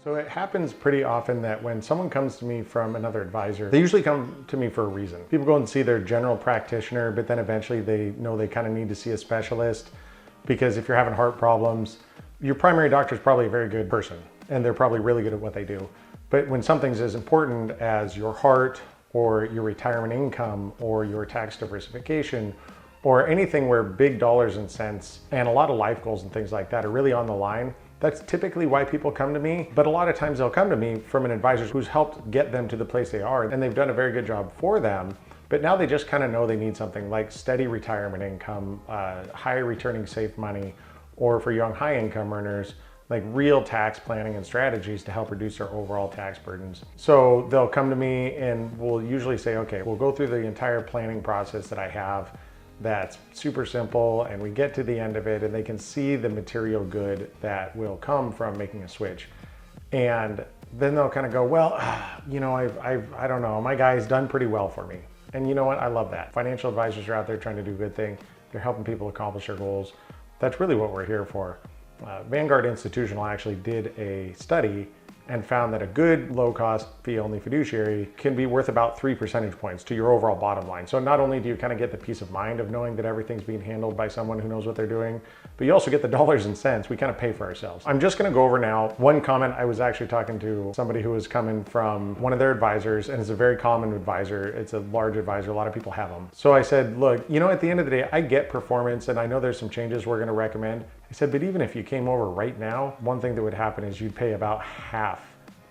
So it happens pretty often that when someone comes to me from another advisor, they usually come to me for a reason. People go and see their general practitioner, but then eventually they know they kind of need to see a specialist, because if you're having heart problems, your primary doctor is probably a very good person and they're probably really good at what they do. But when something's as important as your heart or your retirement income or your tax diversification or anything where big dollars and cents and a lot of life goals and things like that are really on the line, that's typically why people come to me. But a lot of times they'll come to me from an advisor who's helped get them to the place they are, and they've done a very good job for them. But now they just kind of know they need something like steady retirement income, high returning safe money, or for young high income earners, like real tax planning and strategies to help reduce their overall tax burdens. So they'll come to me and we'll usually say, okay, we'll go through the entire planning process that I have that's super simple, and we get to the end of it and they can see the material good that will come from making a switch. And then they'll kind of go, well, you know, I don't know, my guy's done pretty well for me. And you know what, I love that. Financial advisors are out there trying to do a good thing. They're helping people accomplish their goals. That's really what we're here for. Vanguard Institutional actually did a study and found that a good low-cost fee-only fiduciary can be worth about 3 percentage points to your overall bottom line. So not only do you kind of get the peace of mind of knowing that everything's being handled by someone who knows what they're doing, but you also get the dollars and cents. We kind of pay for ourselves. I'm just gonna go over now one comment. I was actually talking to somebody who was coming from one of their advisors, and it's a very common advisor. It's a large advisor, a lot of people have them. So I said, look, you know, at the end of the day, I get performance and I know there's some changes we're gonna recommend. I said, but even if you came over right now, one thing that would happen is you'd pay about half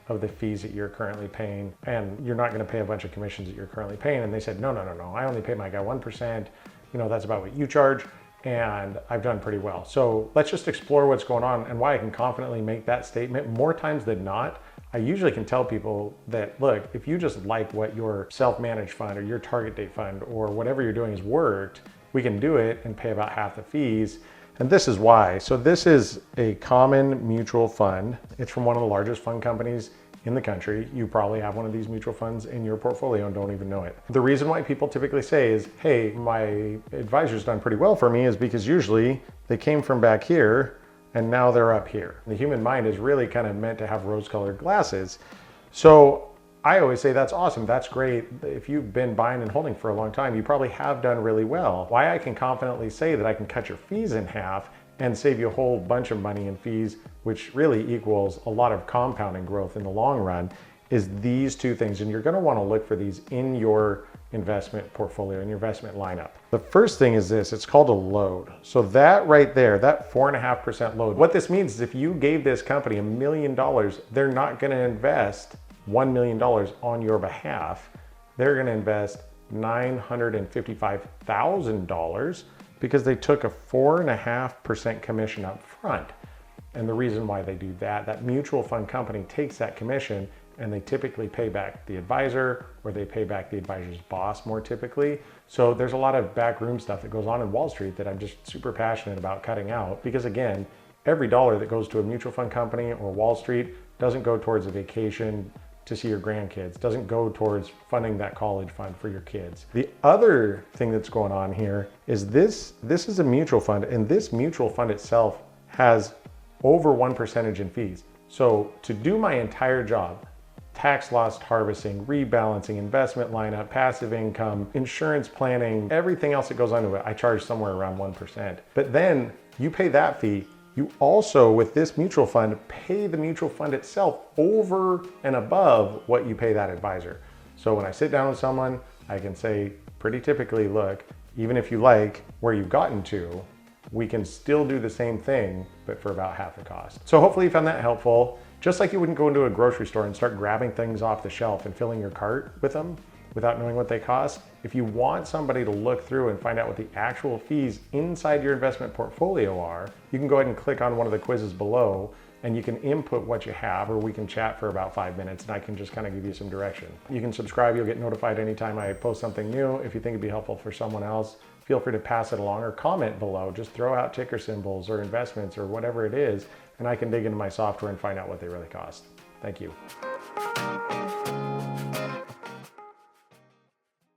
of the fees that you're currently paying, and you're not going to pay a bunch of commissions that you're currently paying. And they said, no, I only pay my guy 1%. You know, that's about what you charge, and I've done pretty well. So let's just explore what's going on and why I can confidently make that statement. More times than not, I usually can tell people that, look, if you just like what your self-managed fund or your target date fund or whatever you're doing has worked, we can do it and pay about half the fees. And this is why. So this is a common mutual fund. It's from one of the largest fund companies in the country. You probably have one of these mutual funds in your portfolio and don't even know it. The reason why people typically say is, hey, my advisor's done pretty well for me, is because usually they came from back here and now they're up here. The human mind is really kind of meant to have rose-colored glasses. So I always say that's awesome, that's great. If you've been buying and holding for a long time, you probably have done really well. Why I can confidently say that I can cut your fees in half and save you a whole bunch of money in fees, which really equals a lot of compounding growth in the long run, is these two things. And you're gonna wanna look for these in your investment portfolio, in your investment lineup. The first thing is this, it's called a load. So that right there, that 4.5% load, what this means is if you gave this company $1 million, they're not gonna invest $1 million on your behalf. They're gonna invest $955,000 because they took a 4.5% commission up front. And the reason why they do that, that mutual fund company takes that commission and they typically pay back the advisor, or they pay back the advisor's boss more typically. So there's a lot of backroom stuff that goes on in Wall Street that I'm just super passionate about cutting out, because again, every dollar that goes to a mutual fund company or Wall Street doesn't go towards a vacation to see your grandkids, doesn't go towards funding that college fund for your kids. The other thing that's going on here is this is a mutual fund, and this mutual fund itself has over 1% in fees. So to do my entire job, tax loss harvesting, rebalancing, investment lineup, passive income, insurance planning, everything else that goes onto it, I charge somewhere around 1%. But then you pay that fee. You also, with this mutual fund, pay the mutual fund itself over and above what you pay that advisor. So when I sit down with someone, I can say pretty typically, look, even if you like where you've gotten to, we can still do the same thing, but for about half the cost. So hopefully you found that helpful. Just like you wouldn't go into a grocery store and start grabbing things off the shelf and filling your cart with them without knowing what they cost. If you want somebody to look through and find out what the actual fees inside your investment portfolio are, you can go ahead and click on one of the quizzes below and you can input what you have, or we can chat for about 5 minutes and I can just kind of give you some direction. You can subscribe, you'll get notified anytime I post something new. If you think it'd be helpful for someone else, feel free to pass it along or comment below. Just throw out ticker symbols or investments or whatever it is, and I can dig into my software and find out what they really cost. Thank you.